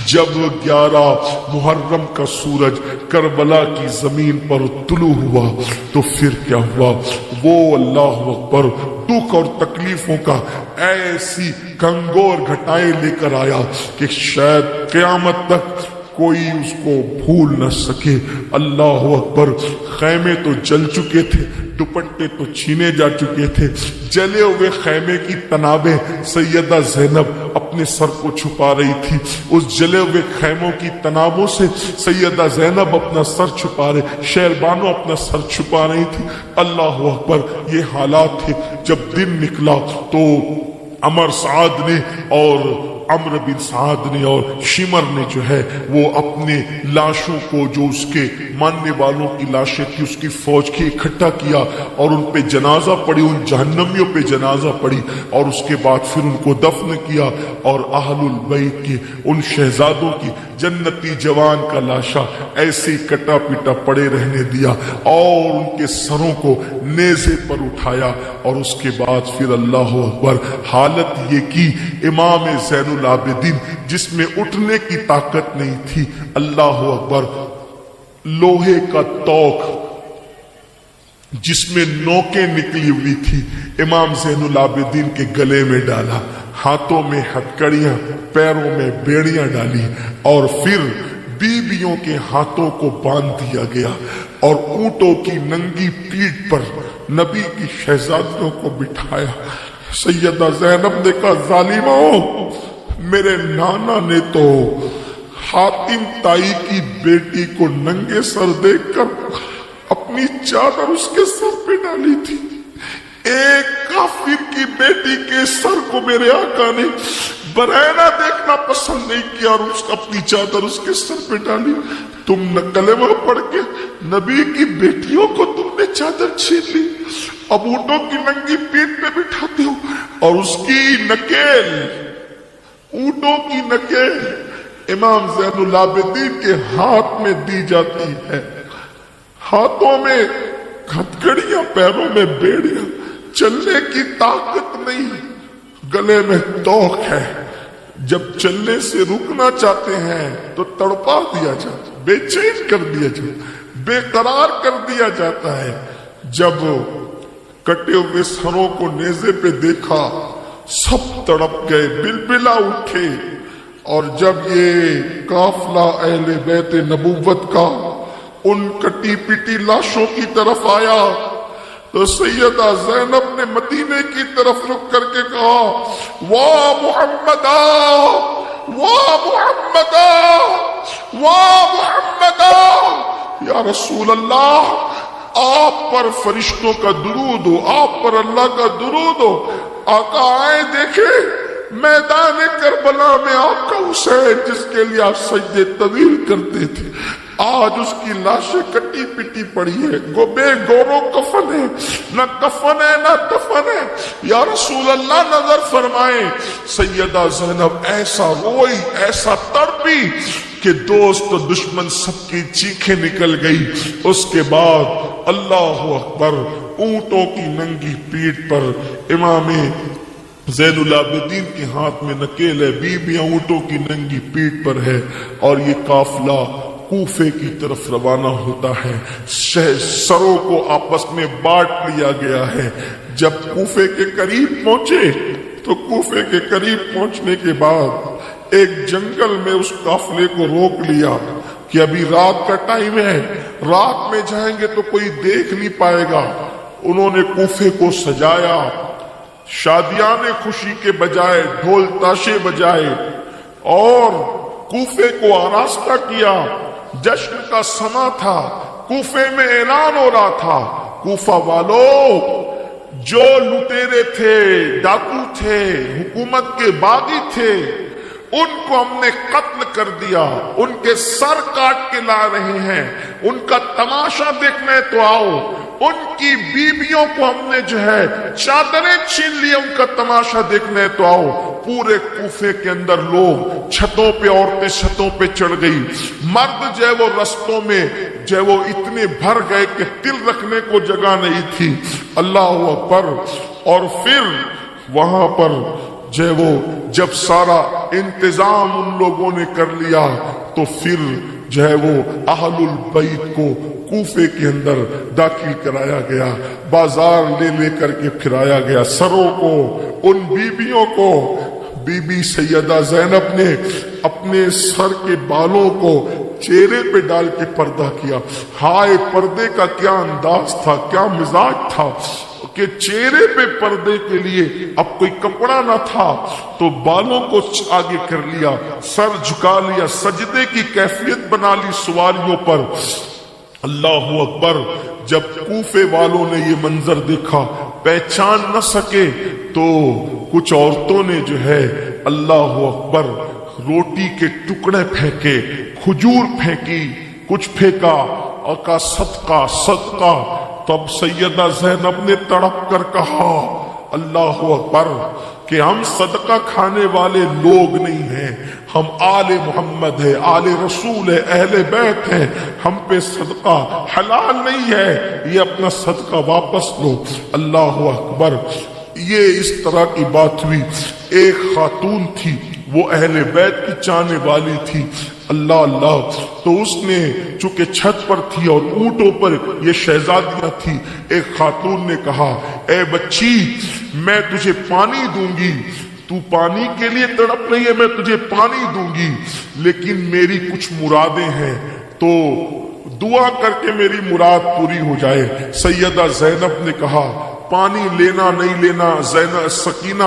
جب 11 محرم کا سورج کربلا کی زمین پر طلوع ہوا تو پھر کیا ہوا؟ وہ اللہ اکبر دکھ اور تکلیفوں کا ایسی گھنگور گھٹائیں لے کر آیا کہ شاید قیامت تک کوئی اس کو بھول نہ سکے۔ اللہ اکبر، خیمے تو جل چکے تھے، دوپٹے تو چھینے جا چکے تھے، جلے ہوئے خیمے کی تنابیں سیدہ زینب اپنے سر کو چھپا رہی تھی، اس جلے ہوئے خیموں کی تنابوں سے سیدہ زینب اپنا سر چھپا رہے، شہربانو اپنا سر چھپا رہی تھی۔ اللہ اکبر، یہ حالات تھے۔ جب دن نکلا تو عمر سعد نے اور عمرو بن سعد نے اور شمر نے جو ہے وہ اپنے لاشوں کو، جو اس کے ماننے والوں کی لاشیں تھی، اس کی فوج کی اکٹھا کیا اور ان پہ جنازہ پڑھی، ان جہنمیوں پہ جنازہ پڑھی، اور اس کے بعد پھر ان کو دفن کیا اور اہل البیت کے ان شہزادوں کی جنتی جوان کا لاشا ایسے کٹا پٹا پڑے رہنے دیا اور ان کے سروں کو نیزے پر اٹھایا، اور اس کے بعد پھر اللہ اکبر حالت یہ کی امام زین العابدین جس میں اٹھنے کی طاقت نہیں تھی، اللہ اکبر، لوہے کا توق جس میں نوکیں نکلی ہوئی تھی امام زین العابدین کے گلے میں ڈالا، ہاتھوں میں ہتکڑیاں، پیروں میں بیڑیاں ڈالی، اور پھر بیویوں کے ہاتھوں کو باندھ دیا گیا اور اونٹوں کی ننگی پیٹھ پر نبی کی شہزادیوں کو بٹھایا۔ سیدہ زینب نے کہا، ظالموں، میرے نانا نے تو حاتم تائی کی بیٹی کو ننگے سر دیکھ کر اپنی چادر اس کے سر پہ ڈالی تھی، ایک کافر کی بیٹی کے سر کو میرے آقا نے برہنہ دیکھنا پسند نہیں کیا اور اپنی چادر اس کے سر پہ ڈالی۔ تم نہ کلمہ پڑھ کے نبی کی بیٹیوں کو تم نے چادر چھین لی، اب اونٹوں کی ننگی پیٹھ پہ بٹھاتے ہو، اور اس کی نکیل، اونٹوں کی نکیل امام زین العابدین کے ہاتھ میں دی جاتی ہے، ہاتھوں میں ہتکڑیاں، پیروں میں بیڑیاں، چلنے کی طاقت نہیں، گلے میں توق ہے، جب چلنے سے رکنا چاہتے ہیں تو تڑپا دیا جاتا، بے چین کر دیا جاتا، بے قرار کر دیا جاتا ہے۔ جب کٹے ہوئے سروں کو نیزے پہ دیکھا سب تڑپ گئے، بلبلا اٹھے، اور جب یہ قافلہ اہل بیت نبوت کا ان کٹی پٹی لاشوں کی طرف آیا تو سیدہ زینب نے مدینے کی طرف رک کر کے کہا، واہ محمدہ، واہ محمدہ، واہ محمدہ، یا رسول اللہ، آپ پر فرشتوں کا درود ہو، آپ پر اللہ کا درود ہو۔ آقا آئے دیکھے میدان کربلا میں آپ کا حسین جس کے لیے آپ سجدے طویل کرتے تھے، آج اس کی لاشیں کٹی پٹی پڑی ہے، بے گورو کفن ہے، نہ کفن ہے نہ دفن ہے۔ یا رسول اللہ نظر فرمائیں۔ سیدہ زینب ایسا روئی، ایسا تڑپی کہ دوست و دشمن سب کی چیخیں نکل گئی۔ اس کے بعد اللہ اکبر، اونٹوں کی ننگی پیٹھ پر امام زین العابدین کے ہاتھ میں نکیل ہے، بیویاں اونٹوں کی ننگی پیٹھ پر ہے، اور یہ قافلہ کوفے کی طرف روانہ ہوتا ہے۔ سروں کو آپس میں بانٹ لیا گیا ہے۔ جب کوفے کے قریب پہنچے تو کوفے کے قریب پہنچنے کے بعد ایک جنگل میں اس قافلے کو روک لیا کہ ابھی رات کا ٹائم ہے، رات میں جائیں گے تو کوئی دیکھ نہیں پائے گا۔ انہوں نے کوفے کو سجایا، شادیان خوشی کے بجائے ڈھول تاشے بجائے اور کوفے کو آراستہ کیا۔ جشن کا سما تھا، کوفے میں اعلان ہو رہا تھا، کوفہ والو، جو لٹیرے تھے، ڈاکو تھے، حکومت کے باغی تھے، ان کو ہم نے قتل کر دیا، ان کے سر کاٹ کے لا رہے ہیں، ان کا تماشا دیکھنے تو آؤ۔ ان کی بیویوں کو ہم نے جو ہے چادریں چھین لی، ان کا تماشا دیکھنے تو آؤ۔ پورے کوفے کے اندر لوگ چھتوں پہ، عورتیں چھتوں پہ چڑھ گئی، مرد جو ہے وہ رستوں میں جو ہے وہ اتنے بھر گئے کہ تل رکھنے کو جگہ نہیں تھی۔ اللہ اکبر۔ اور پھر وہاں پر جو ہے وہ جب سارا انتظام ان لوگوں نے کر لیا تو پھر جو ہے وہ اہل البیت کو کوفے کے اندر داخل کرایا گیا، بازار لے لے کر کے پھرایا گیا، سروں کو، ان بیبیوں کو۔ بی بی سیدہ زینب نے اپنے سر کے بالوں کو چہرے پہ ڈال کے پردہ کیا۔ ہائے پردے کا کیا انداز تھا، کیا مزاج تھا کہ چہرے پہ پردے کے لیے اب کوئی کپڑا نہ تھا تو بالوں کو آگے کر لیا، سر جھکا لیا، سجدے کی کیفیت بنا لی سواریوں پر۔ اللہ اکبر۔ جب کوفے والوں نے یہ منظر دیکھا پہچان نہ سکے تو کچھ عورتوں نے جو ہے اللہ اکبر روٹی کے ٹکڑے پھینکے، کھجور پھینکی، کچھ پھینکا اور کہا صدقہ صدقہ۔ تب سیدہ زینب نے تڑپ کر کہا اللہ اکبر کہ ہم صدقہ کھانے والے لوگ نہیں ہیں، ہم آل محمد ہے، آل رسول ہے، اہل بیت ہیں، ہم پہ صدقہ حلال نہیں ہے، یہ اپنا صدقہ واپس لو۔ اللہ اکبر۔ یہ اس طرح کی بات ہوئی۔ ایک خاتون تھی، وہ اہل بیت کی چاہنے والی تھی، اللہ اللہ، تو اس نے چونکہ چھت پر تھی اور اونٹوں پر یہ شہزادیاں تھی، ایک خاتون نے کہا اے بچی میں تجھے پانی دوں گی، تو پانی کے لیے تڑپ رہی ہے، میں تجھے پانی دوں گی، لیکن میری کچھ مرادیں ہیں تو دعا کر کے میری مراد پوری ہو جائے۔ سیدہ زینب نے کہا پانی لینا نہیں لینا زینب سکینہ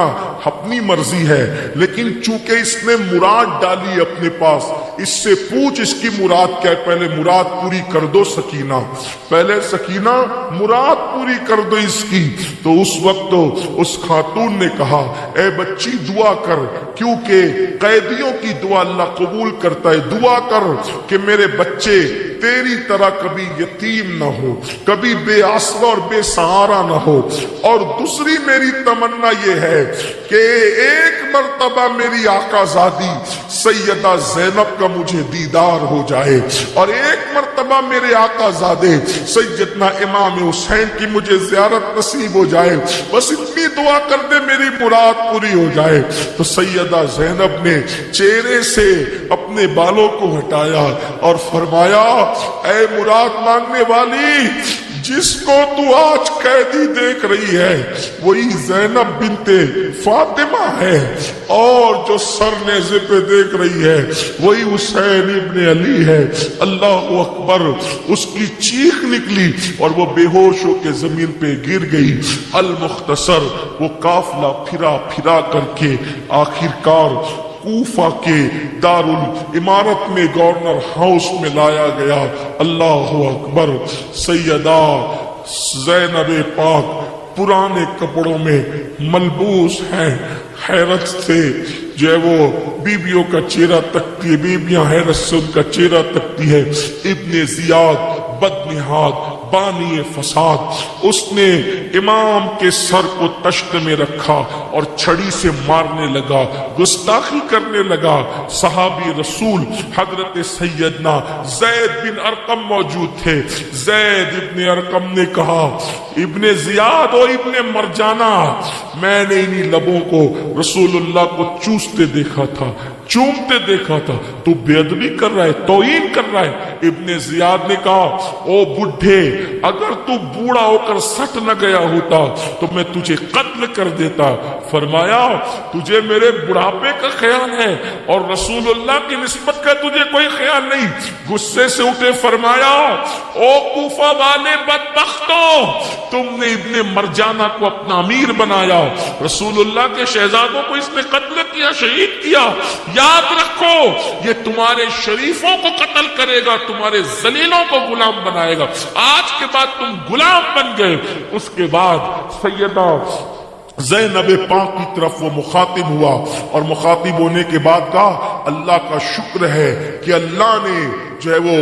اپنی مرضی ہے، لیکن چونکہ اس نے مراد ڈالی اپنے پاس، اس سے پوچھ اس کی مراد کیا ہے، پہلے مراد پوری کر دو سکینہ، پہلے سکینہ مراد پوری کر دو اس کی۔ تو اس وقت اس خاتون نے کہا اے بچی دعا کر، کیونکہ قیدیوں کی دعا اللہ قبول کرتا ہے، دعا کر کہ میرے بچے تیری طرح کبھی یتیم نہ ہو، کبھی بے آسرا اور بے سہارا نہ ہو، اور دوسری میری تمنا یہ ہے کہ ایک مرتبہ میری آقا زادی سیدہ زینب کا مجھے دیدار ہو جائے، اور ایک مرتبہ میرے آقا زادے سیدنا امام حسین کی مجھے زیارت نصیب ہو جائے، بس اتنی دعا کر دے میری مراد پوری ہو جائے۔ تو سیدہ زینب نے چہرے سے اپنے بالوں کو ہٹایا اور فرمایا اے مراد مانگنے والی، جس کو تو آج قیدی دیکھ رہی ہے وہی زینب بنت فاطمہ ہے، اور جو سر نیزے پہ دیکھ رہی ہے وہی حسین ابن علی ہے۔ اللہ اکبر۔ اس کی چیخ نکلی اور وہ بے ہوش ہو کے زمین پہ گر گئی۔ المختصر، وہ قافلہ پھرا پھرا کر کے آخر کار کوفہ کے دارالامارت میں گورنر ہاؤس میں لایا گیا۔ اللہ اکبر۔ سیدہ زینب پاک پرانے کپڑوں میں ملبوس ہیں، حیرت سے جو ہے وہ بیویوں کا چہرہ تکتی ہے، بیویاں حیرت سے ان کا چہرہ تکتی ہے۔ ابن زیاد بدنہاد بانی فساد، اس نے امام کے سر کو تشت میں رکھا اور چھڑی سے مارنے لگا، گستاخی کرنے لگا۔ صحابی رسول حضرت سیدنا زید بن ارقم موجود تھے۔ زید ابن ارقم نے کہا ابن زیاد و ابن مرجانہ، میں نے انہی لبوں کو رسول اللہ کو چوستے دیکھا تھا، چومتے دیکھا تھا، تو بے ادبی کر رہا ہے، توہین کر رہا ہے۔ ابن زیاد نے کہا او بڈھے، اگر تو بوڑھا ہو کر سٹ نہ گیا ہوتا تو میں تجھے قتل کر دیتا۔ فرمایا تجھے میرے بڑھاپے کا خیال ہے اور رسول اللہ کی نسبت کا تجھے کوئی خیال نہیں۔ غصے سے اٹھے، فرمایا او کوفہ والے بدبختوں، تم نے ابن مرجانہ کو اپنا امیر بنایا، رسول اللہ کے شہزادوں کو اس نے قتل کیا، شہید کیا۔ یاد رکھو یہ تمہارے شریفوں کو قتل کرے گا، تمہارے ذلیلوں کو غلام بنائے گا۔ آج کے بعد تم غلام بن گئے۔ اس کے بعد سیدہ زینب پاک کی طرف وہ مخاطب ہوا اور مخاطب ہونے کے بعد کہا اللہ کا شکر ہے کہ اللہ نے जो है वो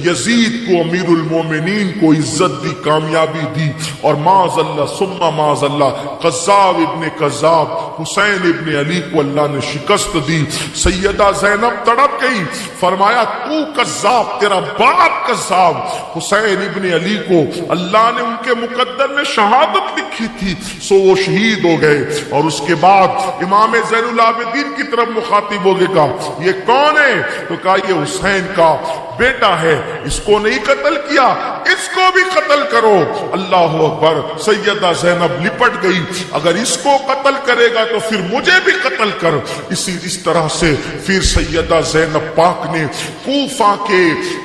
यजीद को, अमीरुल मोमिनीन को इज्जत दी, कामयाबी दी, और माज़ल्ला सुम्मा माज़ल्ला कज़्ज़ाब इब्ने कज़्ज़ाब हुसैन इब्ने अली को अल्लाह ने शिकस्त दी। सैयदा ज़ैनब तड़प गई, फरमाया तू कज़्ज़ाब, तेरा बाप कज़्ज़ाब। हुसैन इब्ने अली को अल्लाह ने उनके मुकद्दर में शहादत लिखी थी, सो वो शहीद हो गए। और उसके बाद इमाम ज़ैनुल आबिदीन की तरफ मुखातिब हो गए, कहा ये कौन है? तो कहा ये हुसैन का बेटा है, इसको नहीं कत्ल किया, इसको भी कत्ल करो। अल्लाह अकबर। सैयदा ज़ैनब लिपट गई, अगर इसको कत्ल करेगा तो फिर मुझे भी कत्ल कर। इस तरह से फिर सैयदा ज़ैनब पाक ने कूफा के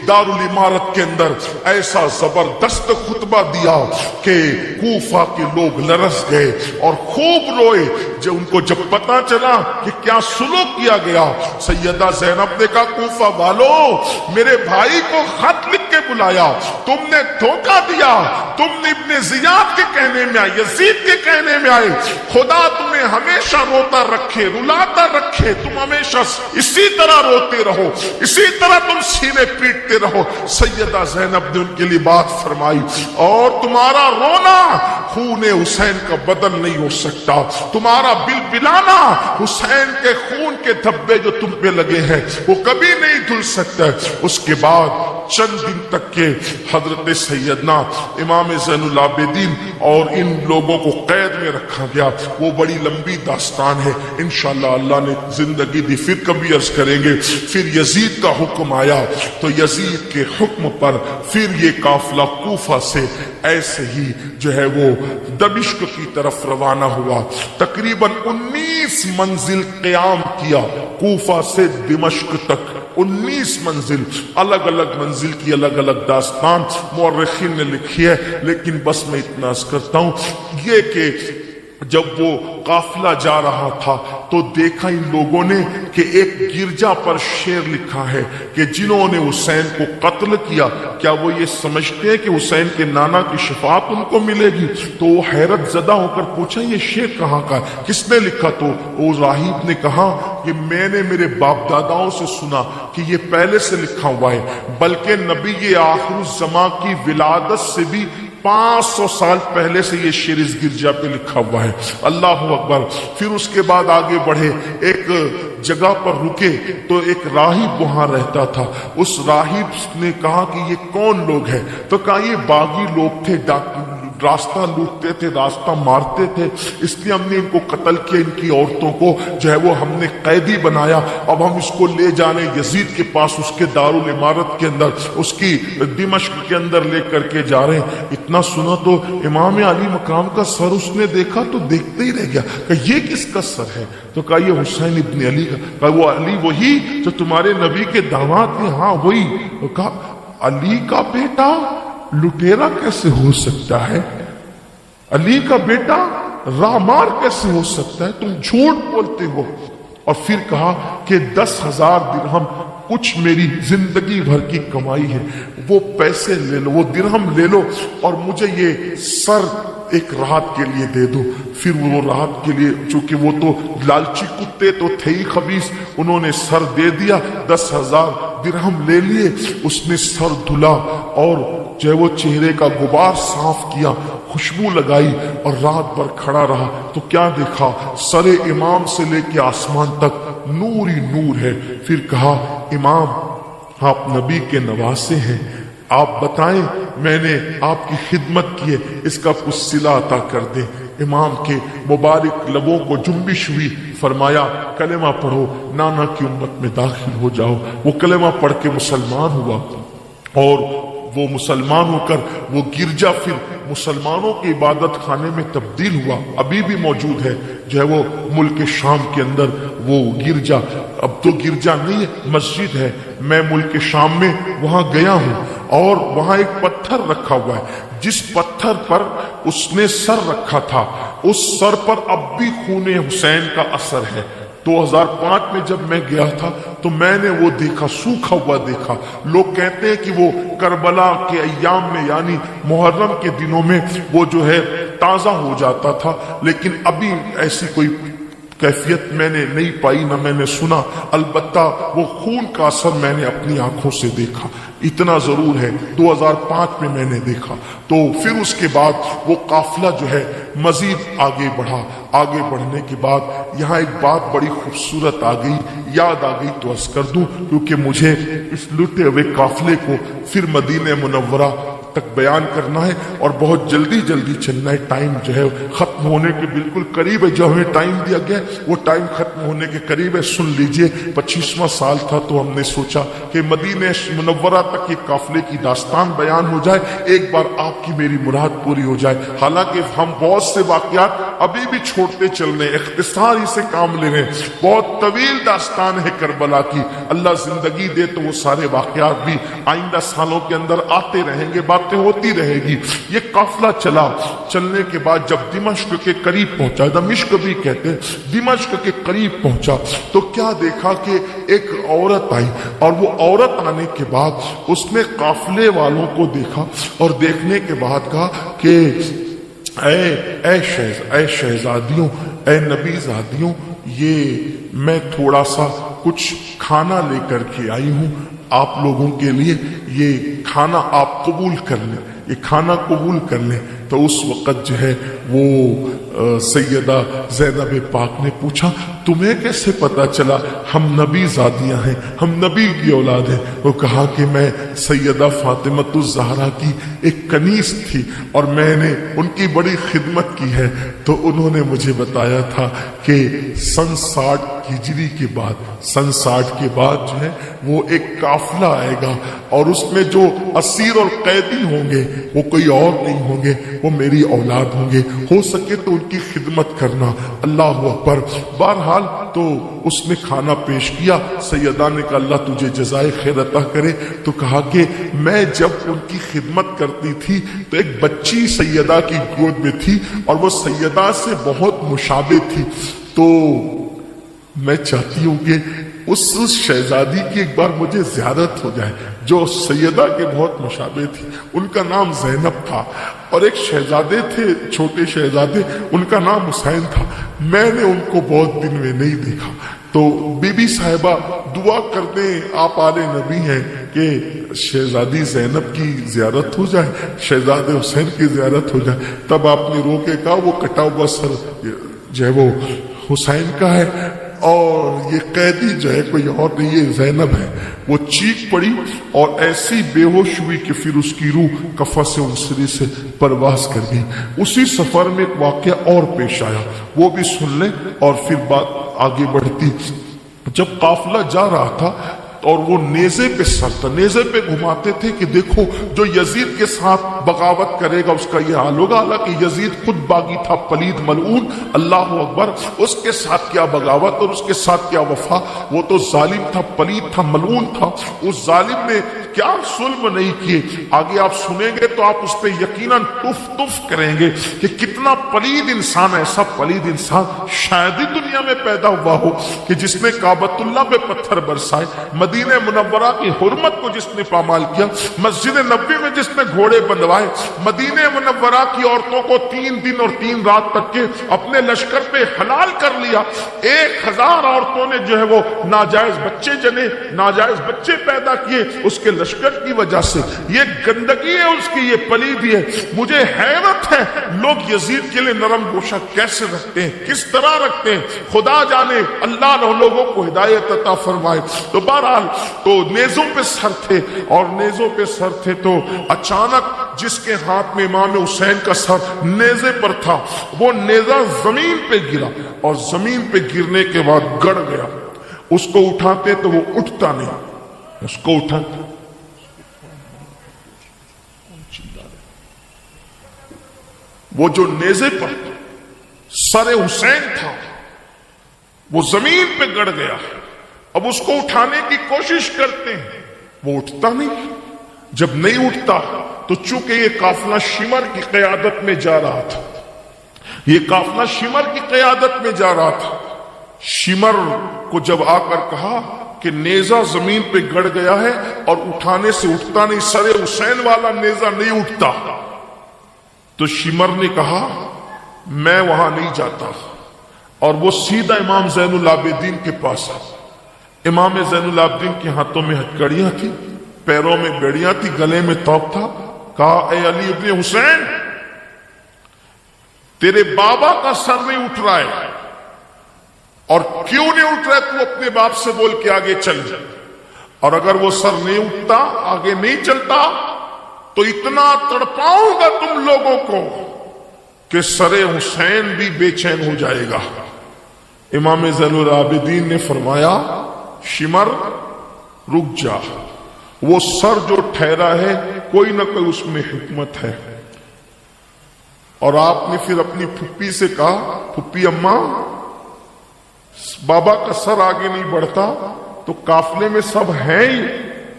दारुल इमारत के अंदर ऐसा जबरदस्त खुतबा दिया कि कूफा के लोग लरस गए और खूब रोए। जब पता चला कि क्या सुलूक किया गया, सैयदा ज़ैनब ने कहा कूफा वालों, मेरे भाई को खत लिख के बुलाया, तुमने धोखा दिया, तुमने इब्ने ज़ियाद के कहने में आए, यजीद के कहने में आए। खुदा तुम्हें हमेशा रोता रखे, रुलाता रखे, तुम हमेशा इसी तरह रोते रहो, इसी तरह तुम सीने पीटते रहो। सैयदा ज़ैनब ने उनके लिए बात फरमाई, और तुम्हारा रोना खून हुसैन का बदल नहीं हो सकता, तुम्हारा बिलबिलाना हुसैन के खून के धब्बे जो तुम पे लगे हैं वो कभी नहीं धुल सकता। उसके बाद चंद दिन तक के हजरत सैयदना इमाम ज़ैनुल आबिदीन और इन लोगों को कैद में रखा गया। वो बड़ी लंबी दास्तान है, इंशाअल्लाह अल्लाह ने जिंदगी दी फिर कभी अर्ज करेंगे। फिर यजीद का हुक्म आया, तो यजीद के हुक्म पर फिर ये काफिला कूफा से ऐसे ही जो है वो दमिश्क की तरफ रवाना हुआ। तकरीबन 19 मंजिल क़याम किया, कूफा से दिमश्क तक 19 मंजिल। अलग अलग मंजिल की अलग अलग दास्तान मुअर्रिखीन ने लिखी है, लेकिन बस मैं इतना अर्ज करता हूं ये कि जब वो काफिला जा रहा था तो देखा इन लोगों ने कि एक गिरजा पर शेर लिखा है कि जिन्होंने हुसैन को कत्ल किया, क्या वो ये समझते हैं कि हुसैन के नाना की शफाअत उनको मिलेगी? तो वो हैरत ज़दा होकर पूछा ये शेर कहाँ का, किसने लिखा? तो वो राहिब ने कहा कि मैंने मेरे बाप दादाओं से सुना कि ये पहले से लिखा हुआ है, बल्कि नबी ये आखिरुज़्ज़मा की विलादत से भी 500 साल पहले से ये शेर इस गिरजा पे लिखा हुआ है। अल्लाह अकबर। फिर उसके बाद आगे बढ़े, एक जगह पर रुके तो एक राहिब वहां रहता था। उस राहिब ने कहा कि ये कौन लोग हैं? तो कहा ये बागी लोग थे, रास्ता लूटते थे, रास्ता मारते थे, इसलिए हमने इनको कत्ल किया, इनकी औरतों को जो है वो हमने कैदी बनाया। अब हम इसको ले जाने यजीद के पास, उसके दारुल इमारत के अंदर, उसकी दिमश्क के अंदर ले करके जा रहे हैं। इतना सुना तो इमाम अली मकाम का सर उसने देखा तो देखते ही रह गया, कि ये किसका सर है? तो कहा ये हुसैन इब्ने अली का। कहा वो अली वही जो तुम्हारे नबी के दामाद थे? हाँ वही। तो कहा अली का बेटा लुटेरा कैसे हो सकता है? अली का बेटा रामार कैसे हो सकता है? तुम झूठ बोलते हो। और फिर कहा कि 10,000 दिरहम कुछ मेरी जिंदगी भर की कमाई है, वो पैसे ले लो, वो दिरहम ले लो और मुझे ये सर एक राहत के लिए दे दो। फिर वो राहत के लिए, चूंकि वो तो लालची कुत्ते तो थे ही खबीस, उन्होंने सर दे दिया, 10,000 दिरहम ले लिए। उसने सर धुला और जो है वो चेहरे का गुबार साफ किया, खुशबू लगाई और रात भर खड़ा रहा। तो क्या देखा? सरे इमाम से लेके आसमान तक नूर ही नूर है। फिर कहा इमाम आप नबी के नवासे हैं, आप बताएं, मैंने आपकी खिदमत की है, इसका कुछ सिला अता कर दे। इमाम के मुबारक लबों को जुम्बिश हुई, फरमाया कलेमा पढ़ो, नाना की उम्मत में दाखिल हो जाओ। वो कलेमा पढ़ के मुसलमान हुआ और वो मुसलमान होकर वो गिरजा फिर मुसलमानों के इबादत खाने में तब्दील हुआ। अभी भी मौजूद है जो है वो मुल्क शाम के अंदर वो गिरजा। अब तो गिरजा नहीं है, मस्जिद है। मैं मुल्क शाम में वहां गया हूं और वहां एक पत्थर रखा हुआ है, जिस पत्थर पर उसने सर रखा था उस सर पर अब भी खूने हुसैन का असर है। 2005 में जब मैं गया था तो मैंने वो देखा, सूखा हुआ देखा। लोग कहते हैं कि वो करबला के अय्याम में यानी मुहर्रम के दिनों में वो जो है ताजा हो जाता था, लेकिन अभी ऐसी कोई कैफियत मैंने नहीं पाई, ना मैंने सुना, अलबत्ता वो खून का असर मैंने अपनी आंखों से देखा। इतना जरूर है 2005 में मैंने देखा। तो फिर उसके बाद वो काफिला जो है मजीद आगे बढ़ा। आगे बढ़ने के बाद यहाँ एक बात बड़ी खूबसूरत आ गई, याद आ गई तो अर्ज कर दूं, क्योंकि मुझे इस लुटे हुए काफिले को फिर मदीने मुनव्वरा तक बयान करना है और बहुत जल्दी जल्दी चलना है। टाइम जो है खत्म होने के बिल्कुल करीब है। जो हमें टाइम दिया गया वो टाइम खत्म होने के करीब है। सुन लीजिए, 25वां साल था तो हमने सोचा कि मदीने मुनव्वरा तक ये काफिले की दास्तान बयान हो जाए, एक बार आपकी मेरी मुराद पूरी हो जाए। हालांकि हम बहुत से वाकयात अभी भी छोड़ते चल रहे, इख्तिसार से काम ले रहे हैं। बहुत तवील दास्तान है करबला की। अल्लाह जिंदगी दे तो वो सारे वाकयात भी आइंदा सालों के अंदर आते रहेंगे, बातें होती रहेगी। ये काफिला चला, चलने के बाद जब दिमश्क के करीब पहुंचा, दमिश्क भी कहते हैं, दिमश्क के करीब पहुंचा तो क्या देखा कि एक औरत आई और वो औरत आने के बाद उसने काफिले वालों को देखा और देखने के बाद कहा कि ऐ शहजादियों, ऐ नबीजादियों, ये मैं थोड़ा सा कुछ खाना लेकर के आई हूं आप लोगों के लिए, ये खाना आप कबूल कर लें, ये खाना कबूल कर लें। तो उस वक़्त जो है वो सैयदा ज़ैनब पाक ने पूछा, तुम्हें कैसे पता चला हम नबी ज़ादियाँ हैं, हम नबी की औलाद हैं? वो कहा कि मैं सैयदा फातिमतुज़ ज़हरा की एक कनीज़ थी और मैंने उनकी बड़ी खिदमत की है। तो उन्होंने मुझे बताया था कि सन 60 हिजरी के बाद, सन 60 के बाद जो है वो एक काफिला आएगा और उसमें जो असीर और कैदी होंगे वो कोई और नहीं होंगे, वो मेरी औलाद होंगे। हो सके तो उनकी खिदमत करना। अल्लाह अकबर। बहरहाल तो उसने खाना पेश किया। सैयदा ने कहा, अल्लाह तुझे जज़ाए खैर अता करे। तो कहा कि मैं जब उनकी खिदमत करती थी तो एक बच्ची सैयदा की गोद में थी और वो सैयदा से बहुत मुशाबे थी। तो मैं चाहती हूं कि उस शहजादी की एक बार मुझे ज़ियारत हो जाए जो सैयदा के बहुत मुशाबे थी। उनका नाम ज़ैनब था और एक शहजादे थे, छोटे शहजादे, उनका नाम हुसैन था। मैंने उनको बहुत दिन में नहीं देखा। तो बीबी साहिबा दुआ करने आप आले नबी हैं कि शहजादी ज़ैनब की ज़ियारत हो जाए, शहजादे हुसैन की ज़ियारत हो जाए। तब आपने रो के कहा वो कटा हुआ सर जो है वो हुसैन का है और ये कैदी जो है कोई और नहीं, ये ज़ैनब है। वो चीख पड़ी और ऐसी बेहोश हुई कि फिर उसकी रूह कफस उनसरी से परवास कर गई। उसी सफर में एक वाकया और पेश आया, वो भी सुन ले और फिर बात आगे बढ़ती। जब काफिला जा रहा था और वो नेज़े पे सर था, नेज़े पे घुमाते थे कि देखो जो यजीद के साथ बगावत करेगा उसका ये हाल होगा। हालांकि यजीद खुद बागी था, पलीद मलऊन, अल्लाह अकबर। उसके साथ क्या बगावत और उसके साथ क्या वफा, वो तो जालिम था, पलीद था, मलऊन था। उस जालिम ने क्या सुल्म नहीं किए। आगे आप सुनेंगे तो आप उस पर यकीनन तुफ तुफ करेंगे कि कितना पलीद इंसान, ऐसा पलीद इंसान शायद ही दुनिया में पैदा हुआ हो कि जिसने काबतुल्लाह पे पत्थर बरसाए, मदीने मुनव्वरा की हुर्मत को जिसने पामाल किया, मस्जिद नबी में जिसने घोड़े बंधवाए, मदीने मुनव्वरा की औरतों को 3 दिन और 3 रात तक के अपने लश्कर पे हलाल कर लिया। 1000 औरतों ने जो है वो नाजायज बच्चे जने, नाजायज बच्चे पैदा किए उसके लश्कर की वजह से। ये गंदगी है उसकी, ये पलीदी है। मुझे हैरत है लोग यजीद के लिए नरम गोशा कैसे रखते हैं, किस तरह रखते हैं, खुदा जाने। अल्लाह लोगों को हिदायत अता फरमाए। तो बहरहाल तो नेज़ों पे सर थे और नेज़ों पे सर थे तो अचानक जिसके हाथ में इमाम हुसैन का सर नेज़े पर था वो नेज़ा जमीन पे गिरा और जमीन पे गिरने के बाद गड़ गया। उसको उठाते तो वो उठता नहीं, उसको उठाते वो जो नेज़े पर सर हुसैन था वो जमीन पे गड़ गया। अब उसको उठाने की कोशिश करते हैं, वो उठता नहीं। जब नहीं उठता तो चूंकि ये काफिला शिमर की क़यादत में जा रहा था, ये काफिला शिमर की क़यादत में जा रहा था। शिमर को जब आकर कहा कि नेज़ा जमीन पे गड़ गया है और उठाने से उठता नहीं, सरे हुसैन वाला नेज़ा नहीं उठता, तो शिमर ने कहा मैं वहां नहीं जाता, اور وہ سیدھا امام زین العابدین کے پاس آیا۔ امام زین العابدین کے ہاتھوں میں ہتھکڑیاں تھی، پیروں میں بیڑیاں تھی، گلے میں توق تھا۔ کہا اے علی ابن حسین، تیرے بابا کا سر نہیں اٹھ رہا ہے، اور کیوں نہیں اٹھ رہا ہے تو اپنے باپ سے بول کے آگے چل جائے، اور اگر وہ سر نہیں اٹھتا، آگے نہیں چلتا، تو اتنا تڑپاؤں گا تم لوگوں کو کہ سر حسین بھی بے چین ہو جائے گا۔ امام زین العابدین نے فرمایا شمر رک جا، وہ سر جو ٹھہرا ہے کوئی نہ کوئی اس میں حکمت ہے۔ اور آپ نے پھر اپنی پھپھی سے کہا پھپھی اماں، بابا کا سر آگے نہیں بڑھتا تو قافلے میں سب ہیں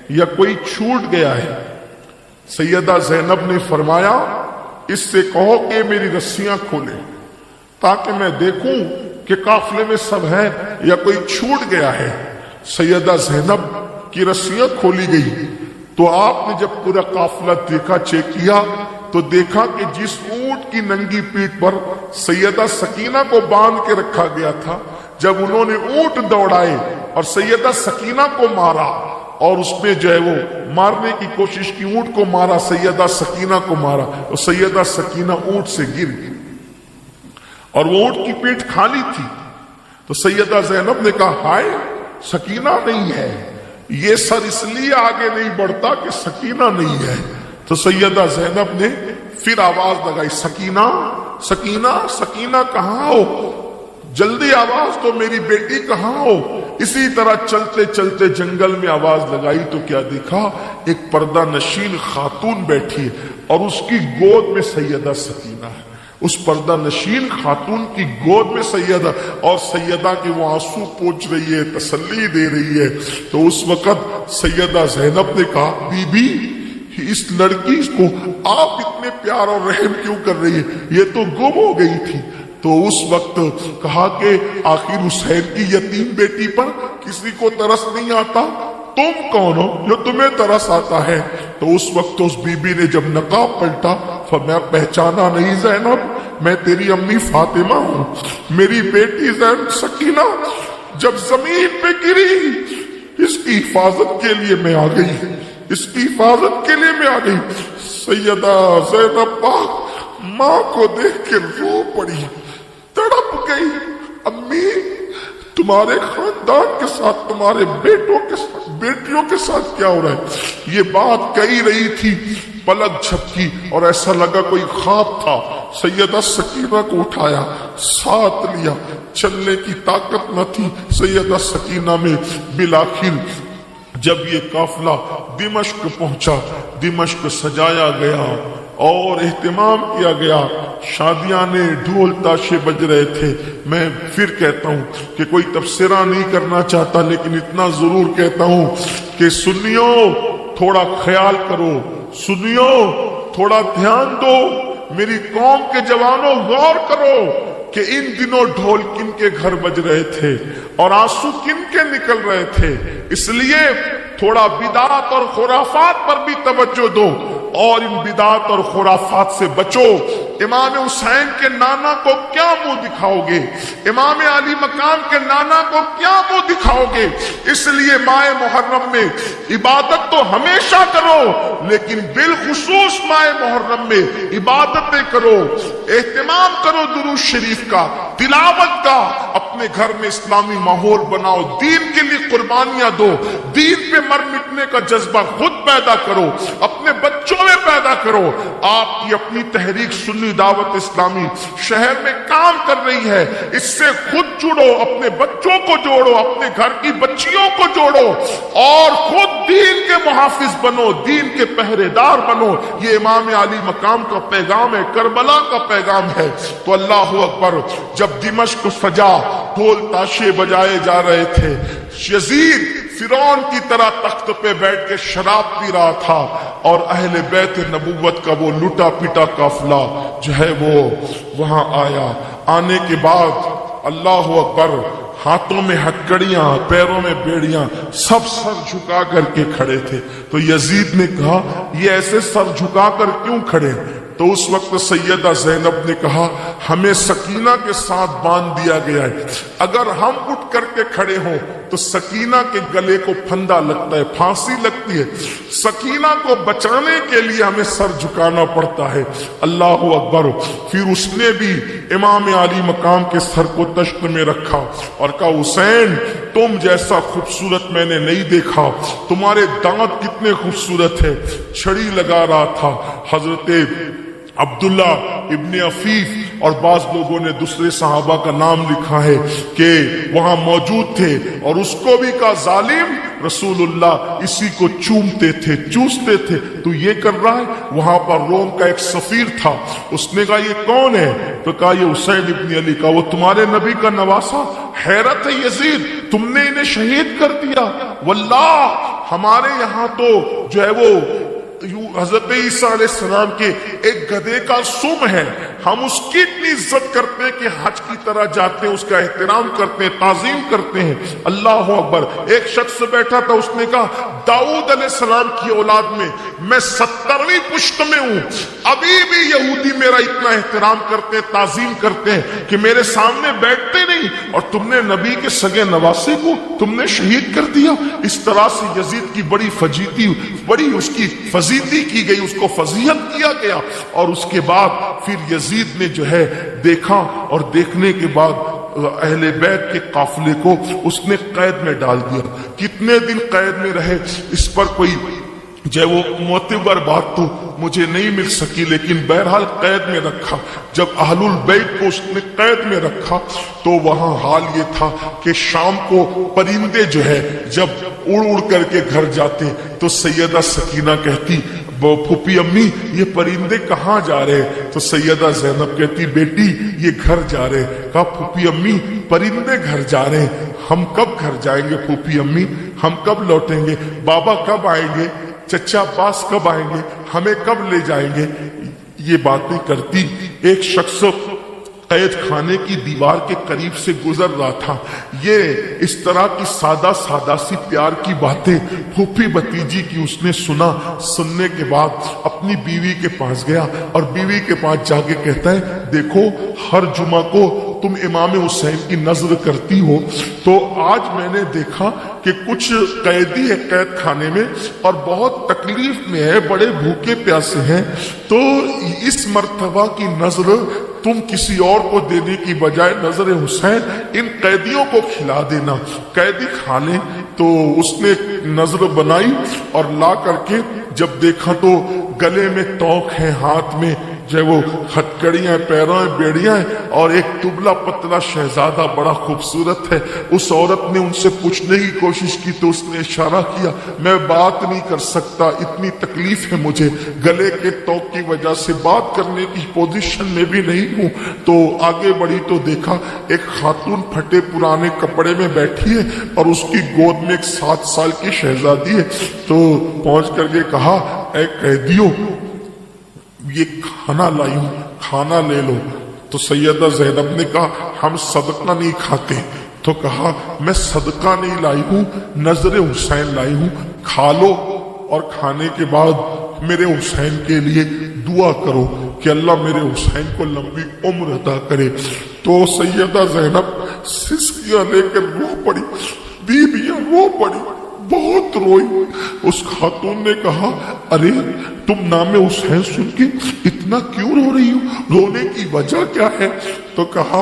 یا کوئی چھوٹ گیا ہے؟ سیدہ زینب نے فرمایا اس سے کہو کہ میری رسیاں کھولے تاکہ میں دیکھوں کہ قافلے میں سب ہے یا کوئی چھوٹ گیا ہے۔ سیدہ زینب کی رسیاں کھولی گئی تو آپ نے جب پورا قافلہ دیکھا، چیک کیا، تو دیکھا کہ جس اونٹ کی ننگی پیٹھ پر سیدہ سکینہ کو باندھ کے رکھا گیا تھا، جب انہوں نے اونٹ دوڑائے اور سیدہ سکینہ کو مارا اور اس میں جو ہے وہ مارنے کی کوشش کی، اونٹ کو مارا، سیدہ سکینہ کو مارا، اور سیدہ سکینہ اونٹ سے گر گئی اور وہ اونٹ کی پیٹھ خالی تھی۔ تو سیدہ زینب نے کہا ہائے سکینہ نہیں ہے، یہ سر اس لیے آگے نہیں بڑھتا کہ سکینہ نہیں ہے۔ تو سیدہ زینب نے پھر آواز لگائی سکینہ سکینہ سکینہ کہاں ہو، جلدی آواز تو میری بیٹی کہاں ہو۔ اسی طرح چلتے چلتے جنگل میں آواز لگائی تو کیا دیکھا، ایک پردہ نشین خاتون بیٹھی ہے اور اس کی گود میں سیدہ سکینہ ہے۔ اس پردہ نشین خاتون کی گود میں سیدہ، اور سیدہ کے وہ آنسو پوچھ رہی ہے، تسلی دے رہی ہے۔ تو اس وقت سیدہ زینب نے کہا بی بی اس لڑکی کو آپ اتنے پیار اور رحم کیوں کر رہی ہے، یہ تو گم ہو گئی تھی۔ تو اس وقت کہا کہ آخر حسین کی یتیم بیٹی پر کسی کو ترس نہیں آتا، تم کون ہو جو تمہیں ترس آتا ہے؟ تو اس وقت اس بی بی نے جب نقاب پلٹا فرمایا پہچانا نہیں زینب، میں تیری امی فاطمہ ہوں، میری بیٹی زینب سکینہ جب زمین پہ گری اس کی حفاظت کے لیے میں آ گئی، اس کی حفاظت کے لیے میں آ گئی۔ سیدہ زینب پاک ماں کو دیکھ کے رو پڑی، تڑپ گئی، امی تمہارے خاندان کے ساتھ، تمہارے بیٹوں کے ساتھ، بیٹیوں کے ساتھ کیا ہو رہا ہے؟ یہ بات کہی رہی تھی، پلک جھپکی اور ایسا لگا کوئی خواب تھا۔ سیدہ سکینہ کو اٹھایا، ساتھ لیا، چلنے کی طاقت نہ تھی سیدہ سکینہ میں۔ بالآخر جب یہ قافلہ دمشق پہنچا، دمشق سجایا گیا اور اہتمام کیا گیا، شادیاں نے، ڈھول تاشے بج رہے تھے۔ میں پھر کہتا ہوں کہ کوئی تبصرہ نہیں کرنا چاہتا، لیکن اتنا ضرور کہتا ہوں کہ سنیو تھوڑا خیال کرو، سنیو تھوڑا دھیان دو، میری قوم کے جوانوں غور کرو کہ ان دنوں ڈھول کن کے گھر بج رہے تھے اور آنسو کن کے نکل رہے تھے۔ اس لیے تھوڑا بدعات اور خرافات پر بھی توجہ دو اور ان بدعات اور خرافات سے بچو۔ امام حسین کے نانا کو کیا منہ دکھاؤ گے؟ امام علی مقام کے نانا کو کیا منہ دکھاؤ گے؟ اس لیے ماہ محرم میں عبادت تو ہمیشہ کرو، لیکن بالخصوص ماہ محرم میں عبادتیں کرو، اہتمام کرو درود شریف کا، تلاوت کا، اپنے گھر میں اسلامی ماحول بناؤ، دین کے لیے قربانیاں دو، دین پہ مر مٹنے کا جذبہ خود پیدا کرو، اپنے بچوں میں پیدا کرو۔ آپ کی اپنی تحریک سنی دعوت اسلامی شہر میں کام کر رہی ہے، اس سے خود جڑو، اپنے بچوں کو جوڑو، اپنے گھر کی بچیوں کو جوڑو اور خود دین کے محافظ بنو، دین کے پہرے دار بنو۔ یہ امام علی مقام کا پیغام ہے، کربلا کا پیغام ہے۔ تو اللہ اکبر، جب دمشق سجا، ڈھول تاشے بجائے جا رہے تھے، یزید فرعون کی طرح تخت پہ بیٹھ کے شراب پی رہا تھا اور اہل بیت نبوت کا وہ لٹا پٹا قافلہ جو ہے وہ وہاں آیا۔ آنے کے بعد اللہ اکبر، ہاتھوں میں ہتکڑیاں، پیروں میں بیڑیاں، سب سر جھکا کر کے کھڑے تھے۔ تو یزید نے کہا یہ ایسے سر جھکا کر کیوں کھڑے؟ तो उस वक्त सैयदा ज़ैनब ने कहा, हमें सकीना के साथ बांध दिया गया है, अगर हम उठ करके खड़े हों तो सकीना के गले को फंदा लगता है, फांसी लगती है, सकीना को बचाने के लिए हमें सर झुकाना पड़ता है। अल्लाह अकबर। फिर उसने भी इमाम आली मकाम के सर को तश्त में रखा और कहा, हुसैन तुम जैसा खूबसूरत मैंने नहीं देखा, तुम्हारे दांत कितने खूबसूरत है। छड़ी लगा रहा था हजरत अब्दुल्ला इब्ने अफीफ और बाज लोगों ने दूसरे सहाबा का नाम लिखा है कि वहां मौजूद थे और उसको भी कहा, जालिम रसूलुल्लाह इसी को चूमते थे, चूसते थे, तो ये कर रहा है। वहां पर रोम का एक सफीर था, उसने कहा ये कौन है? तो कहा ये हुसैन इब्ने अली का, वो तुम्हारे नबी का नवासा। हैरत है यजीद, तुमने इन्हें शहीद कर दिया। वल्लाह हमारे यहाँ तो जो है वो हजरत ईसा अलैहिस्सलाम के एक गधे का सुम है, हम उसकी इतनी इज्जत करते हैं कि हज की तरह जाते हैं, उसका एहतराम करते हैं, ताजीम करते हैं। अल्लाह अकबर। एक शख्स बैठा था, उसने कहा, दाऊद अलैहिस्सलाम की औलाद में मैं 70वीं पुश्त में हूं, अभी भी यहूदी मेरा इतना एहतराम करते हैं, ताजीम करते हैं कि मेरे सामने बैठते नहीं, और तुमने नबी के सगे नवासे को तुमने शहीद कर दिया। इस तरह से यजीद की बड़ी फजीती, बड़ी उसकी फजीती की गई, उसको फजीहत किया गया। और उसके बाद फिर यजीद ने जो है देखा, और देखने के बाद अहले बैत के काफिले को उसने कैद में डाल दिया। कितने दिन कैद में रहे, इस पर कोई जो वो मोतबर बात तो मुझे नहीं मिल सकी, लेकिन बहरहाल कैद में रखा। जब अहलुल बैत को उसने कैद में रखा तो वहां हाल ये था कि शाम को परिंदे जो है जब उड़ उड़ करके घर जाते तो सैयदा सकीना कहती, फूफी अम्मी ये परिंदे कहाँ जा रहे? तो सैयदा ज़ैनब कहती, बेटी ये घर जा रहे। कहा, फूफी अम्मी परिंदे घर जा रहे हैं, हम कब घर जाएंगे? फूफी अम्मी हम कब लौटेंगे? बाबा कब आएंगे? चचा अब्बास कब आएंगे? हमें कब ले जाएंगे? ये बातें करती। एक शख्स कैद खाने की दीवार के करीब से गुजर रहा था। ये इस तरह की सादा सादा सी प्यार की बातें फूफी भतीजी की उसने सुना। सुनने के बाद अपनी बीवी के पास गया और बीवी के पास जाके कहता है, देखो हर जुमा को तुम इमाम हुसैन की नजर करती हो, तो आज मैंने देखा कि कुछ कैदी है कैद खाने में और बहुत तकलीफ में है, बड़े भूखे प्यासे हैं, तो इस मर्तबा की नजर तुम किसी और को देने की बजाय नजर हुसैन इन कैदियों को खिला देना, कैदी खा ले। तो उसने नजर बनाई और ला करके जब देखा तो गले में तोक है, हाथ में जो वो हथकड़ियां, पैरों में बेड़ियां और एक दुबला पतला शहजादा बड़ा खूबसूरत है। उस औरत ने उनसे पूछने की कोशिश की तो उसने इशारा किया, मैं बात नहीं कर सकता, इतनी तकलीफ है मुझे, गले के तोक की वजह से बात करने की पोजीशन में भी नहीं हूं। तो आगे बढ़ी तो देखा एक खातून फटे पुराने कपड़े में बैठी है और उसकी गोद में एक 7 साल की शहजादी है। तो पहुंच करके कहा, ऐ कैदियों ये खाना लाई हूं, खाना ले लो। तो सैयदा ज़ैनब ने कहा, हम सदका नहीं खाते। तो कहा, मैं सदका नहीं लाई हूं, नजर हुसैन लाई हूं, खा लो और खाने के बाद मेरे हुसैन के लिए दुआ करो कि अल्लाह मेरे हुसैन को लंबी उम्र अता करे। तो सैयदा ज़ैनब सिसकियां लेकर रो पड़ी, बीबियां रो पड़ी, बहुत रोई। उस खातून ने कहा, अरे तुम नाम हुसैन सुन के इतना क्यों रो रही हो, रोने की वजह क्या है? तो कहा,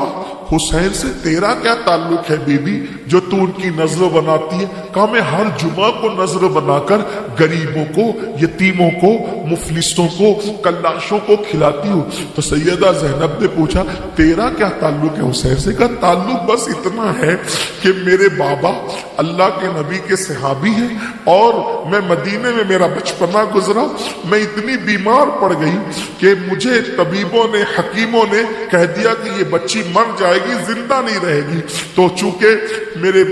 हुसैन से तेरा क्या ताल्लुक है बीबी जो तू उनकी नजर बनाती है? कहा, मैं हर जुमा को नजर बनाकर गरीबों को, यतीमों को, मुफलिसों को, कल्लाशों को खिलाती हूँ। तो सैयदा ज़ैनब ने पूछा, तेरा क्या ताल्लुक है हुसैन से? कहा, ताल्लुक बस इतना है कि मेरे बाबा अल्लाह के नबी के सहाबी हैं और मैं मदीने में मेरा बचपना गुजरा, मैं इतनी बीमार पड़ गई कि मुझे तबीबों ने, हकीमों ने कह दिया कि ये बच्ची मर जाएगी, जिंदा नहीं रहेगी। तो चूंकि मेरे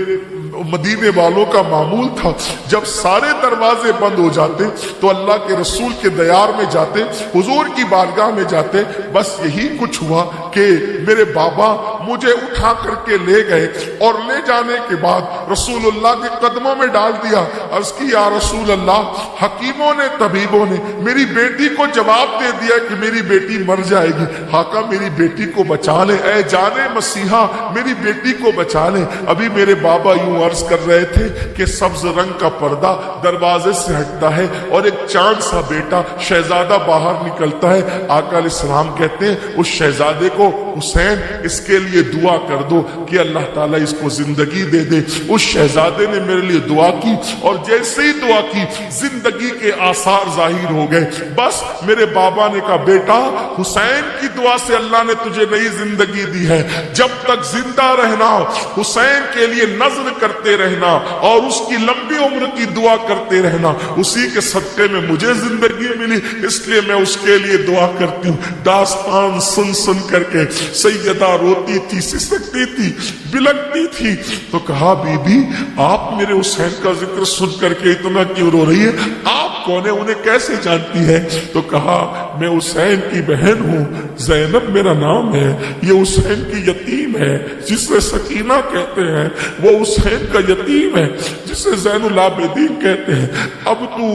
मदीने वालों का मामूल था, जब सारे दरवाजे बंद हो जाते तो अल्लाह के रसूल के दयार में जाते, हुजूर की बारगाह में जाते। बस यही कुछ हुआ कि मेरे बाबा मुझे उठा करके ले गए और ले जाने के बाद रसूलुल्लाह के कदमों में डाल दिया। अर्ज की या रसूल अल्लाह, हकीमों ने तबीबों ने मेरी बेटी को जवाब दे दिया कि मेरी बेटी मर जाएगी। हाका मेरी बेटी को बचा ले, ऐ जाने मसीहा मेरी बेटी को बचा ले। अभी मेरे बाबा यूं अर्ज कर रहे थे कि सब्ज रंग का पर्दा दरवाजे से हटता है और एक चांद सा बेटा शहजादा बाहर निकलता है। आका अलैहिस्सलाम कहते हैं उस शहजादे को, हुसैन इसके लिए दुआ कर दो कि अल्लाह ताला इसको जिंदगी दे दे। उस शहजादे ने मेरे लिए दुआ की और जैसे ही दुआ की जिंदगी के आसार जाहिर हो गए। बस मेरे बाबा ने कहा बेटा हुसैन की दुआ से अल्लाह ने तुझे नई जिंदगी दी है, जब तक जिंदा रहना हुसैन के लिए नज़्र करते रहना और उसकी लंबी उम्र की दुआ करते रहना। उसी के सदके में मुझे जिंदगी मिली, इसलिए मैं उसके लिए दुआ करती हूँ। दास्तान सुन सुन करके सैयदा रोती थी, सिसकती थी, बिलकती थी। तो कहा बीबी आप मेरे हुसैन का जिक्र सुन करके इतना क्यों रो रही है? आप कौन है, उन्हें कैसे जानती है? तो कहा मैं हुसैन की बहन हूँ, ज़ैनब मेरा नाम है। ये हुसैन की यतीम है जिसे सकीना कहते हैं, वो हुसैन का यतीम है जिसे ज़ैनुल आबिदीन कहते हैं। अब तू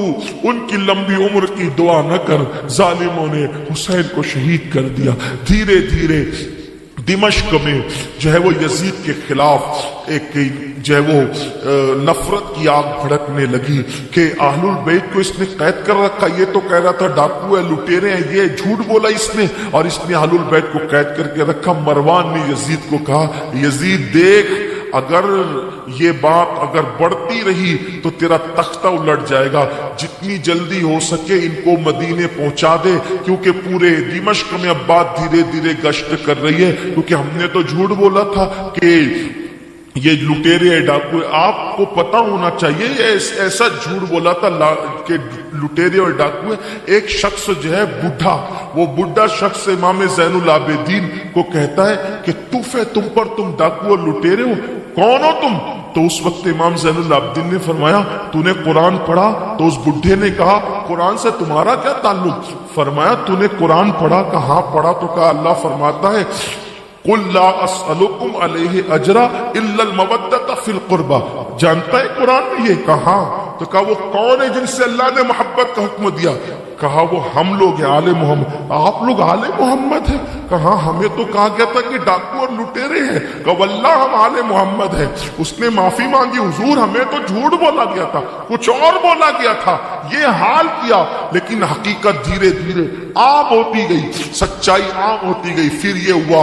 उनकी लंबी उम्र की दुआ न कर। जालिमों ने हुसैन को शहीद कर दिया। धीरे धीरे दिमश्क में जो है वो यजीद के खिलाफ एक जो है वो नफरत की आग भड़कने लगी कि अहलुल बैत को इसने कैद कर रखा। ये तो कह रहा था डाकू है, लुटेरे हैं, ये झूठ बोला इसने, और इसने अहलुल बैत को कैद करके रखा। मरवान ने यजीद को कहा यजीद देख, अगर ये बात अगर बढ़ती रही तो तेरा तख्ता उलट जाएगा। जितनी जल्दी हो सके इनको मदीने पहुंचा दे, क्योंकि पूरे दिमश्क में अब बात धीरे धीरे गश्त कर रही है। क्योंकि हमने तो झूठ बोला था कि ये लुटेरे डाकू, आपको पता होना चाहिए ऐसा झूठ बोला था कि लुटेरे और डाकू। एक शख्स जो है बुढ़ा, वो बुढ़ा शख्स इमाम ज़ैनुल आबिदीन को कहता है कि तूफ है तुम पर, तुम डाकू और लुटेरे हो, कौन हो तुम? तो उस वक्त इमाम ज़ैनुल आबिदीन ने फरमाया तूने कुरान पढ़ा? तो उस बुढ़े ने कहा कुरान से तुम्हारा क्या ताल्लुक? फरमाया तूने कुरान पढ़ा? कहा हाँ पढ़ा। तो कहा अल्लाह फरमाता है कुल ला अस्अलुकुम अलैहि अजरा इल्लल मवद्दत फिल कुर्बा। जानता है कुरान में ये? कहा। तो कहा वो कौन है जिनसे अल्लाह ने मोहब्बत का हुक्म दिया? कहा वो हम लोग हैं, आले मोहम्मद। आप लोग आले मोहम्मद हैं? कहा हमें तो कहा गया था कि डाकू और लुटेरे हैं। कहा वल्लाह हम आले मोहम्मद हैं। उसने माफी मांगी, हुजूर हमें तो झूठ बोला गया था, कुछ और बोला गया था, ये हाल किया। लेकिन हकीकत धीरे धीरे आम होती गई, सच्चाई आम होती गई। फिर ये हुआ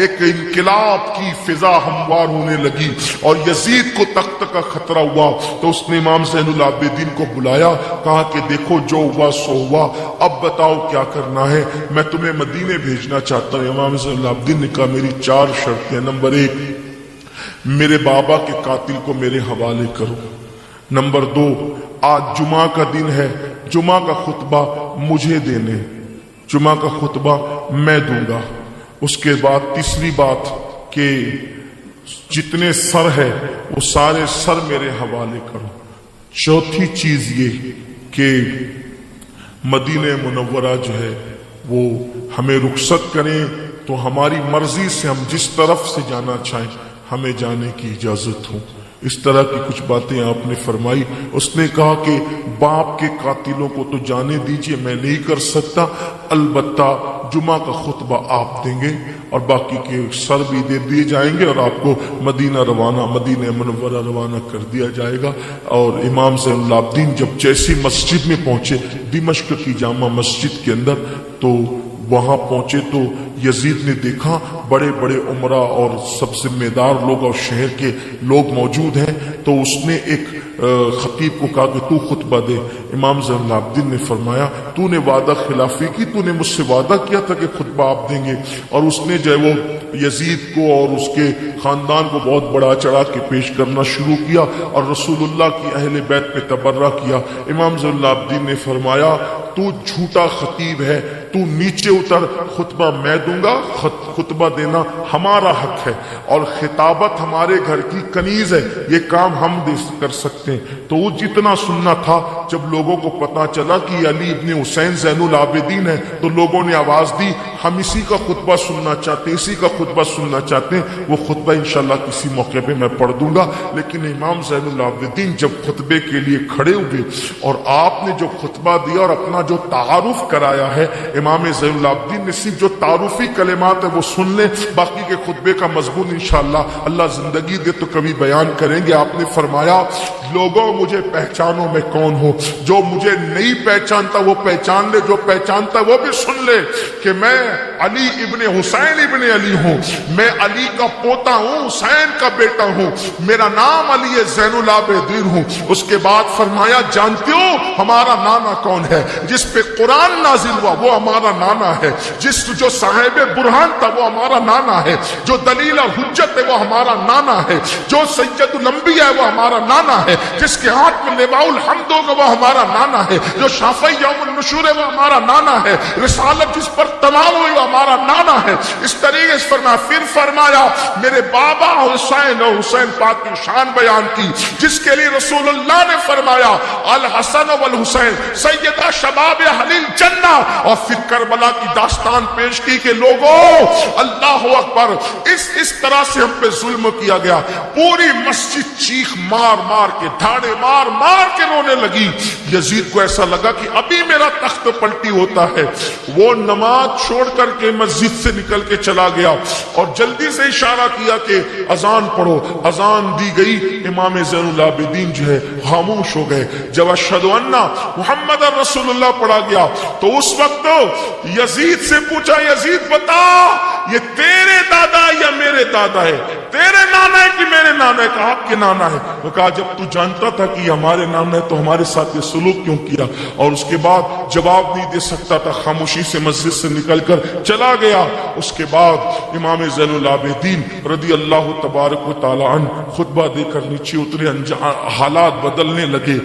एक इनकिलाब की फिजा हमवार होने लगी और यजीद को तख्त का खतरा हुआ। तो उसने इमाम ज़ैनुल आबिदीन को बुलाया, कहा कि देखो जो हुआ सो हुआ, अब बताओ क्या करना है, मैं तुम्हें मदीने भेजना चाहता हूं। इमाम ज़ैनुल आबिदीन ने कहा मेरी 4 शर्तें। नंबर 1, मेरे बाबा के कातिल को मेरे हवाले करो। नंबर 2, आज जुमा का दिन है, जुमा का खुतबा मुझे देने, जुमा का खुतबा मैं दूंगा। उसके बाद तीसरी बात कि जितने सर है वो सारे सर मेरे हवाले करो। चौथी चीज ये कि मदीने मुनव्वरा जो है वो हमें रुखसत करें तो हमारी मर्जी से हम जिस तरफ से जाना चाहें हमें जाने की इजाजत हो। इस तरह की कुछ बातें आपने फरमाई। उसने कहा कि बाप के कातिलों को तो जाने दीजिए, मैं नहीं कर सकता, अलबत्ता जुमा का खुतबा आप देंगे और बाकी के सर भी दे दिए जाएंगे और आपको मदीना मुनव्वरा रवाना कर दिया जाएगा। और इमाम ज़ैनुल आबिदीन जब जैसी मस्जिद में पहुंचे, दिमश्क की जामा मस्जिद के अंदर, तो वहां पहुंचे तो यजीद ने देखा बड़े बड़े उमरा और सब जिम्मेदार लोग और शहर के लोग मौजूद हैं। तो उसने एक खतीब को कहा कि तू खुतबा दे। इमाम ज़ैनुल आबिदीन ने फरमाया तूने वादा खिलाफी की, तूने मुझसे वादा किया था कि खुतबा आप देंगे। और उसने जो है वो यजीद को और उसके खानदान को बहुत बड़ा चढ़ा के पेश करना शुरू किया और रसूलुल्लाह की अहले बैत पे तबर्रा किया। इमाम ज़ैनुल आबिदीन ने फरमाया तू झूठा खतीब है, तू नीचे उतर, खुतबा मैं दूंगा, खुतबा देना हमारा हक है और खिताबत हमारे घर की कनीज है, ये काम हम कर सकते हैं। तो वो जितना सुनना था जब लोगों को पता चला कि अली इब्ने हुसैन ज़ैनुल आबिदीन है तो लोगों ने आवाज दी हम इसी का खुतबा सुनना चाहते हैं, इसी का खुतबा सुनना चाहते हैं। वो खुतबा इंशाल्लाह किसी मौके पे मैं पढ़ दूंगा। लेकिन इमाम ज़ैनुल आबिदीन जब खुतबे के लिए खड़े हुए और आपने जो खुतबा दिया और अपना जो तारुफ कराया है, इमाम ज़ैनुल आबिदीन ने सिर्फ जो तारुफी कलिमात है वो सुन ले, बाकी के खुतबे का मजमून इंशाल्लाह अल्लाह जिंदगी दे तो कभी बयान करेंगे। आपने फरमाया लोगों मुझे पहचानो मैं कौन हूं, जो मुझे नहीं पहचानता वो पहचान ले, जो पहचानता वो भी सुन ले कि मैं अली इब्ने हुसैन इब्ने अली हूं, मैं अली का पोता हूं, हुसैन का बेटा हूं, मेरा नाम अली ज़ैनुल आबिदीन हूं। उसके बाद फरमाया जानते हो हमारा नाना कौन है? जिस पे कुरान नाजिल हुआ वो हमारा नाना है, जो साहिब बुरहान था वो हमारा नाना है, जो दलील और हुज्जत है वो हमारा नाना है, जो सैयदुल अंबिया है वो हमारा नाना है, जिसके हाथ में लिवाउल हम्द होगा वो हमारा नाना है, जो शाफ़ई यौमुन नुशूर है वो हमारा नाना है, रिसालत जिस पर तमाम हुई वो हमारा नाना है। इस तरीके से फरमाया। फिर फरमाया मेरे बाबा हुसैन और हुसैन पाक की शान बयान की, जिसके लिए रसूलुल्लाह ने फरमाया अल हसन वल हुसैन सैयदा शबाब अहलिल जन्ना। और फिर करबला की दास्तान पेश की कि लोगों अल्लाह अकबर, इस तरह से हम पे जुल्म किया गया। पूरी मस्जिद चीख मार मार के, ढाड़े मार मार के रोने लगी। यजीद को ऐसा लगा कि अभी मेरा तख्त पलटी होता है। वो नमाज छोड़ करके मस्जिद से निकल के चला गया और जल्दी से इशारा किया कि अजान पढ़ो। अजान दी गई, इमाम ज़ैनुल आबिदीन जो है खामोश हो गए। जब अशहदु अन्ना मुहम्मद रसूलुल्लाह पढ़ा गया तो उस वक्त यजीद से पूछा यजीद बता ये तेरे दादा या मेरे दादा है, तेरे नाना है कि मेरे नाना है? कहा आपके नाना है। वो कहा जब तू जानता था कि हमारे नाना है तो हमारे साथ ये सुलूक क्यों किया? और उसके बाद जवाब नहीं दे सकता था, खामोशी से मस्जिद से निकलकर चला गया। उसके बाद इमाम ज़ैनुल आबिदीन रदी अल्लाह तबारक व तआला अन्हु खुतबा देकर नीचे उतरे। हालात बदलने लगे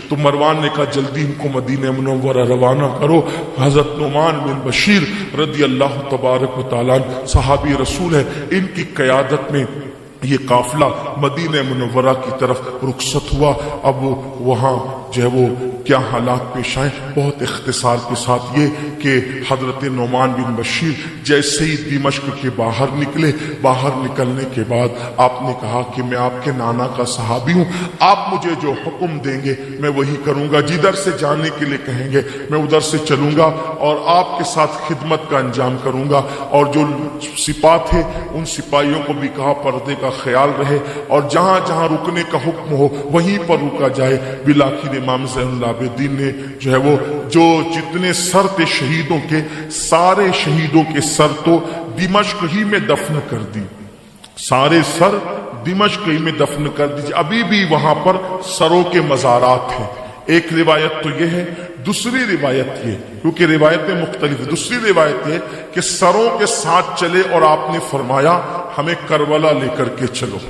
तो मरवान ने कहा जल्दी इनको मदीने मुनव्वरा रवाना करो। हजरत नुमान बिन बशीर रदी अल्लाह तबारक व तआला अन्हु सहाबी रसूल है, इनकी क़यादत में ये काफिला मदीने मुनव्वरा की तरफ रुखसत हुआ। अब वहाँ जो है वो क्या हालात पेश आए, बहुत इख्तिसार के साथ ये कि हजरत नुमान बिन बशीर जैसे ही दिमश्क के बाहर निकले, बाहर निकलने के बाद आपने कहा कि मैं आपके नाना का सहाबी हूँ, आप मुझे जो हुक्म देंगे मैं वही करूँगा, जिधर से जाने के लिए कहेंगे मैं उधर से चलूँगा और आपके साथ खिदमत का अंजाम करूँगा। और जो सिपाह थे उन सिपाहियों को भी कहा पर्दे का ख्याल रहे और जहाँ जहाँ रुकने का हुक्म हो वहीं पर रुका जाए। बिलाखिर इमाम ज़ैनुल आबिदीन ने जो है वो जो जितने सर थे शहीदों के, सारे शहीदों के सर तो दिमश्क ही में दफन कर दी, सारे सर दिमश्क ही में दफन कर दीजिए। अभी भी वहां पर सरों के मज़ारात हैं। एक रिवायत तो ये है, दूसरी रिवायत ये, क्योंकि रिवायतें मुख्तलिफ है, दूसरी रिवायत ये कि सरों के साथ चले और आपने फरमाया हमें करबला लेकर के चलो,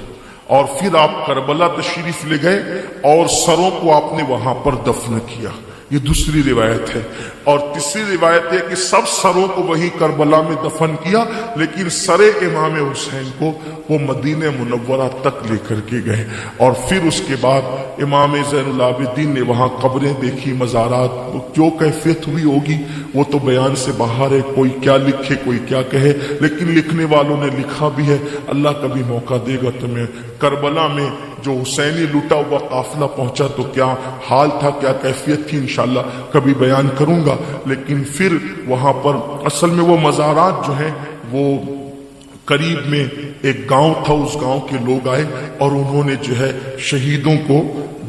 और फिर आप करबला तशरीफ ले गए और सरों को आपने वहां पर दफन किया। ये दूसरी रिवायत है। और तीसरी रिवायत है कि सब सरों को वही करबला में दफन किया, लेकिन सरे इमाम हुसैन को वो मदीने मुनव्वरा तक लेकर के गए। और फिर उसके बाद इमाम ज़ैनुल आबिदीन ने वहाँ कब्रें देखी, मज़ारात, जो कैफियत हुई होगी वो तो बयान से बाहर है, कोई क्या लिखे कोई क्या कहे, लेकिन लिखने वालों ने लिखा भी है। अल्लाह कभी मौका देगा तो मैं करबला में जो हुसैनी लुटा हुआ काफिला पहुंचा तो क्या हाल था, क्या कैफियत थी, इंशाल्लाह कभी बयान करूंगा। लेकिन फिर वहां पर असल में वो मज़ारात जो है वो करीब में एक गांव था, उस गांव के लोग आए और उन्होंने जो है शहीदों को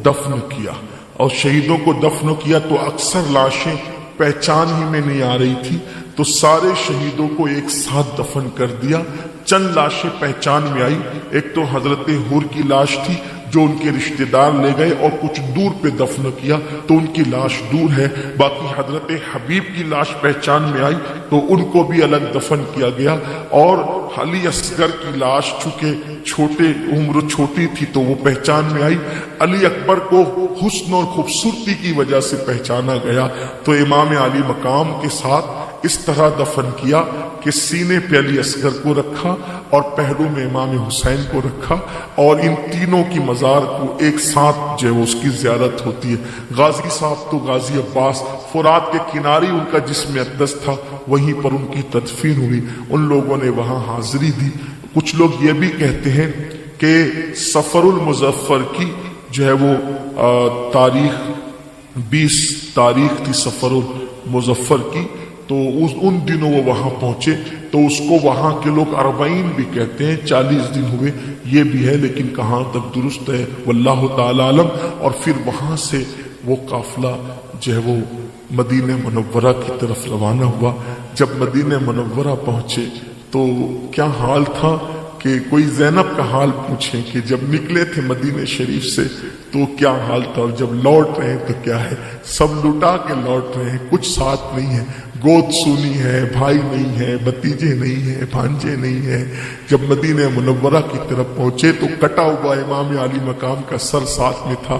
दफन किया। और शहीदों को दफन किया तो अक्सर लाशें पहचान ही में नहीं आ रही थी, तो सारे शहीदों को एक साथ दफन कर दिया। चंद लाशें पहचान में आई, एक तो हजरत हुर की लाश थी जो उनके रिश्तेदार ले गए और कुछ दूर पे दफन किया तो उनकी लाश दूर है। बाकी हजरत हबीब की लाश पहचान में आई तो उनको भी अलग दफन किया गया। और अली असगर की लाश चूंकि छोटे उम्र छोटी थी तो वो पहचान में आई। अली अकबर को हुस्न और खूबसूरती की वजह से पहचाना गया तो इमाम आली मकाम के साथ اس طرح دفن کیا کہ سینے پہ علی اصغر کو رکھا اور پہلو میں امام حسین کو رکھا، اور ان تینوں کی مزار کو ایک ساتھ جو ہے اس کی زیارت ہوتی ہے۔ غازی صاحب تو غازی عباس فرات کے کنارے ان کا جسم اقدس تھا، وہیں پر ان کی تدفین ہوئی، ان لوگوں نے وہاں حاضری دی۔ کچھ لوگ یہ بھی کہتے ہیں کہ سفر المظفر کی جو ہے وہ تاریخ 20 تاریخ تھی سفر المظفر کی، تو ان دنوں وہ وہاں پہنچے، تو اس کو وہاں کے لوگ 40 بھی کہتے ہیں، 40 دن ہوئے، یہ بھی ہے، لیکن کہاں تک درست ہے واللہ تعالی عالم۔ اور پھر وہاں سے وہ قافلہ جو ہے وہ مدینہ منورہ کی طرف روانہ ہوا۔ جب مدینہ منورہ پہنچے تو کیا حال تھا کہ کوئی زینب کا حال پوچھیں کہ جب نکلے تھے مدینہ شریف سے تو کیا حال تھا، اور جب لوٹ رہے ہیں تو کیا ہے، سب لٹا کے لوٹ رہے ہیں، کچھ ساتھ نہیں ہے، گود سونی ہے، بھائی نہیں ہے، بھتیجے نہیں ہیں، بھانجے نہیں ہیں۔ جب مدینہ منورہ کی طرف پہنچے تو کٹا ہوا امام علی مقام کا سر ساتھ میں تھا،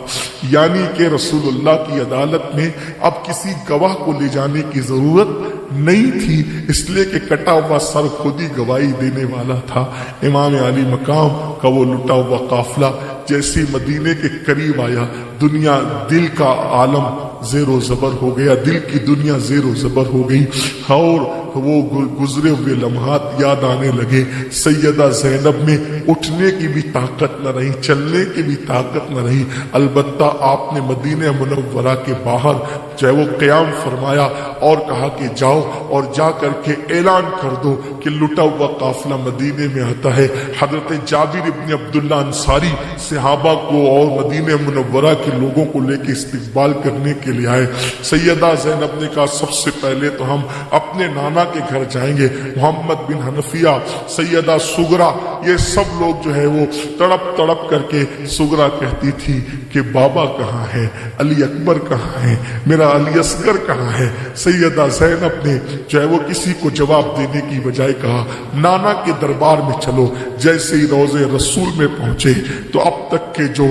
یعنی کہ رسول اللہ کی عدالت میں اب کسی گواہ کو لے جانے کی ضرورت نہیں تھی، اس لیے کہ کٹا ہوا سر خود ہی گواہی دینے والا تھا۔ امام علی مقام کا وہ لٹا ہوا قافلہ جیسے مدینے کے قریب آیا، دنیا دل کا عالم زیر و زبر ہو گیا، دل کی دنیا زیر و زبر ہو گئی، اور وہ گزرے ہوئے لمحات یاد آنے لگے۔ سیدہ زینب میں اٹھنے کی بھی طاقت نہ رہی، چلنے کی بھی طاقت نہ رہی، البتہ آپ نے مدینہ منورہ کے باہر جو ہے وہ قیام فرمایا اور کہا کہ جاؤ اور جا کر کے اعلان کر دو کہ لٹا ہوا قافلہ مدینے میں آتا ہے۔ حضرت جابر ابن عبداللہ انصاری صحابہ کو اور مدینہ منورہ کے لوگوں کو لے کے استقبال کرنے کے لیے آئے۔ سیدہ زینب نے کہا سب سے پہلے تو ہم اپنے نانا کے گھر جائیں گے۔ محمد بن حنفیہ، سیدہ سغرا، یہ سب لوگ جو ہے وہ تڑپ تڑپ کر کے، سغرا کہتی تھی کہ بابا کہاں ہے، علی اکبر کہاں ہے، میرا علی اصغر کہاں ہے۔ سیدہ زینب نے جو ہے وہ کسی کو جواب دینے کی بجائے کہا نانا کے دربار میں چلو۔ جیسے ہی روضے رسول میں پہنچے تو اب تک کے جو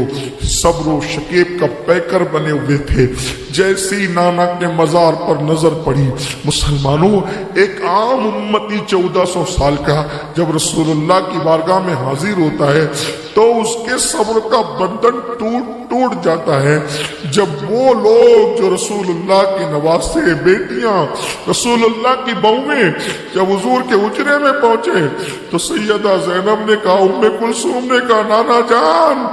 صبر و شکیب کا پیکر بنے ہوئے تھے، جیسے ہی نانا کے مزار پر نظر پڑی، مسلمانوں ایک عام امتی 1400 سال کا جب رسول اللہ کی بارگاہ میں حاضر ہوتا ہے تو اس کے صبر کا بندھن ٹوٹ جاتا ہے۔ جب وہ لوگ جو رسول اللہ کے نواسے، بیٹیاں، رسول اللہ کی بہویں جب حضور کے حجرے میں پہنچے تو سیدہ زینب نے کہا، ام کلثوم نے کہا نانا جان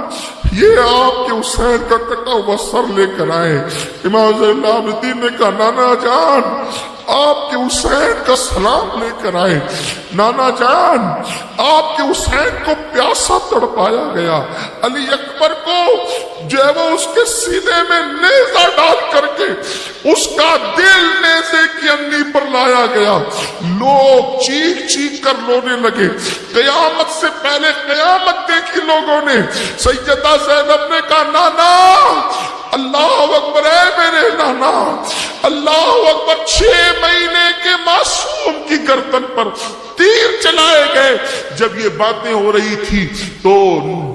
یہ آپ کے حسین کا کٹا ہوا سر لے کر آئے۔ امام زین العابدین نے کہا نانا جان آپ کے حسین کا سلام لے کر آئے۔ نانا جان آپ کے حسین کو پیاسا تڑپایا گیا، علی اکبر کو جو ہے وہ اس کے سینے میں نیزہ ڈال کر کے اس کا دل نیزے کی انگلی پر لایا گیا۔ لوگ چیخ چیخ کر رونے لگے، قیامت سے پہلے قیامت دیکھی لوگوں نے۔ سیدہ زینب نے کہا نانا اللہ اکبر، اے میرے نانا اللہ اکبر۔ 6 مہینے کے معصوم کی گردن پر تیر چلائے گئے۔ جب یہ باتیں ہو رہی تھی تو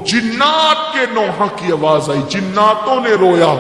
جنات کے نوحہ کی آواز آئی، جناتوں نے رویا،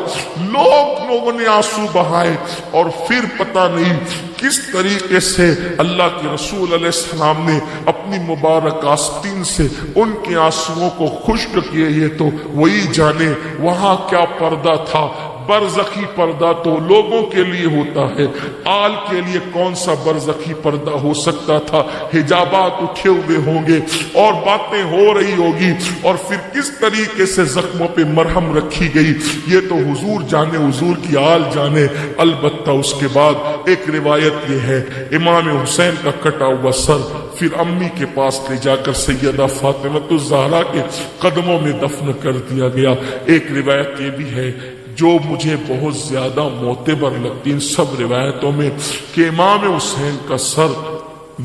لوگوں نے آنسو بہائے، اور پھر پتہ نہیں کس طریقے سے اللہ کے رسول علیہ السلام نے اپنی مبارک آستین سے ان کے آنسوؤں کو خشک کیے۔ یہ تو وہی جانے وہاں کیا پردہ تھا۔ برزخی پردہ تو لوگوں کے لیے ہوتا ہے، آل کے لیے کون سا برزخی پردہ ہو سکتا تھا؟ حجابات اٹھے ہوئے ہوں گے اور باتیں ہو رہی ہوگی، اور پھر کس طریقے سے زخموں پہ مرہم رکھی گئی یہ تو حضور جانے، حضور کی آل جانے۔ البتہ اس کے بعد ایک روایت یہ ہے امام حسین کا کٹا ہوا سر پھر امی کے پاس لے جا کر سیدہ فاطمہ الزہرا کے قدموں میں دفن کر دیا گیا۔ ایک روایت یہ بھی ہے جو مجھے بہت زیادہ معتبر لگتی ان سب روایتوں میں، کہ امام حسین کا سر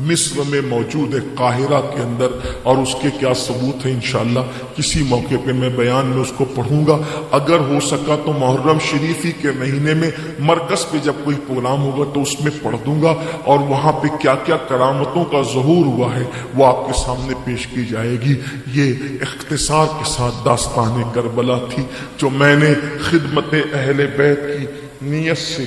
مصر میں موجود ہے، قاہرہ کے اندر، اور اس کے کیا ثبوت ہے انشاءاللہ کسی موقع پہ میں بیان میں اس کو پڑھوں گا۔ اگر ہو سکا تو محرم شریفی کے مہینے میں مرکز پہ جب کوئی پروگرام ہوگا تو اس میں پڑھ دوں گا، اور وہاں پہ کیا کیا کرامتوں کا ظہور ہوا ہے وہ آپ کے سامنے پیش کی جائے گی۔ یہ اختصار کے ساتھ داستان کربلا تھی جو میں نے خدمت اہل بیت کی نیت سے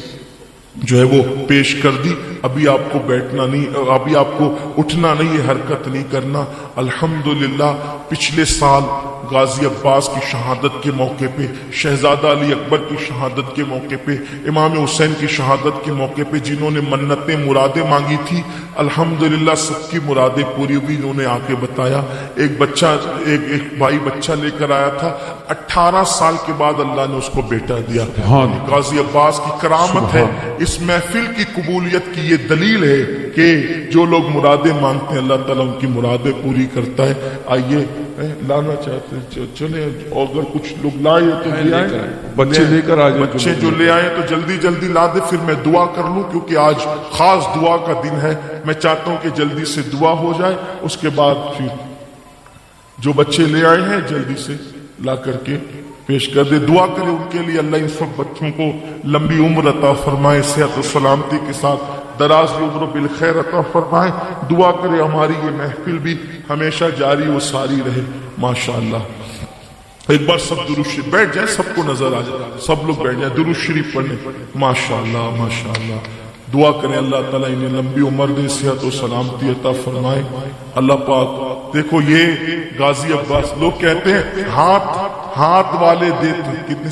جو ہے وہ پیش کر دی. ابھی آپ کو بیٹھنا نہیں، ابھی آپ کو اٹھنا نہیں ہے، حرکت نہیں کرنا. الحمدللہ پچھلے سال غازی عباس کی شہادت کے موقع پہ، شہزادہ علی اکبر کی شہادت کے موقع پہ، امام حسین کی شہادت کے موقع پہ جنہوں نے منتیں مرادیں مانگی تھی، الحمدللہ سب کی مرادیں پوری ہوئی. انہوں نے آ کے بتایا، ایک بچہ ایک بھائی بچہ لے کر آیا تھا، 18 سال کے بعد اللہ نے اس کو بیٹا دیا. غازی عباس کی کرامت ہے. اس محفل کی قبولیت کی یہ دلیل ہے کہ جو لوگ مرادیں مانگتے ہیں اللہ تعالیٰ ان کی مرادیں پوری کرتا ہے. آئیے لانا چاہتے ہیں چلے، اگر کچھ لوگ لائے تو لے آئے، بچے لے کر آ جائیں، بچے جو لے آئے تو جلدی جلدی لا دے، پھر میں دعا کر لوں کیونکہ آج خاص دعا کا دن ہے. میں چاہتا ہوں کہ جلدی سے دعا ہو جائے، اس کے بعد پھر جو بچے لے آئے ہیں جلدی سے لا کر کے پیش کر دے. دعا کرے ان کے لیے، اللہ ان سب بچوں کو لمبی عمر عطا فرمائے، صحت و سلامتی کے ساتھ دراز عمر و بالخیر عطا فرمائے. دعا کرے ہماری یہ محفل بھی ہمیشہ جاری و ساری رہے. ماشاءاللہ ایک بار سب درود شریف بیٹھ جائیں، سب کو نظر آ جائے، سب لوگ بیٹھ جائیں، درود شریف پڑھیں. ماشاءاللہ ماشاءاللہ دعا کریں اللہ تعالیٰ انہیں لمبی عمر دے، صحت و سلامتی عطا فرمائے. اللہ پاک دیکھو یہ غازی عباس، لوگ کہتے ہیں ہاتھ والے دیتے، کتنے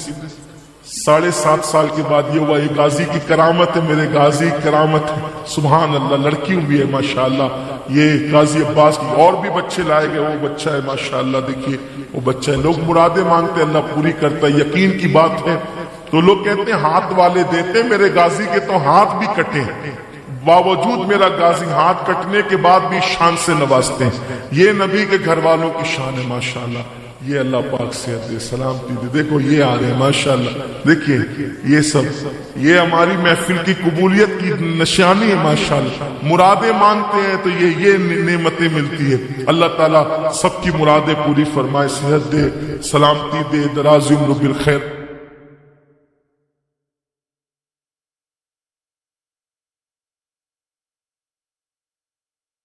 7.5 سال کے بعد یہ ہوا. یہ غازی کی کرامت ہے، میرے غازی کی کرامت ہے. سبحان اللہ، لڑکی بھی ہے ماشاءاللہ. یہ غازی عباس کی اور بھی بچے لائے گئے، وہ بچہ ہے ماشاءاللہ. دیکھیے وہ بچہ ہے. لوگ مرادیں مانگتے ہیں اللہ پوری کرتا ہے، یقین کی بات ہے. تو لوگ کہتے ہیں ہاتھ والے دیتے، میرے غازی کے تو ہاتھ بھی کٹے، باوجود میرا غازی ہاتھ کٹنے کے بعد بھی شان سے نوازتے ہیں. یہ نبی کے گھر والوں کی شان ہے ماشاءاللہ. یہ اللہ پاک صحت دے، سلامتی دے. دیکھو یہ آ رہے ہیں ماشاءاللہ. دیکھیے یہ سب یہ ہماری محفل کی قبولیت کی نشانی ہے ماشاءاللہ. مرادیں مانتے ہیں تو یہ نعمتیں ملتی ہے. اللہ تعالیٰ سب کی مرادیں پوری فرمائے، صحت دے، سلامتی دے، دراز عمر بالخیر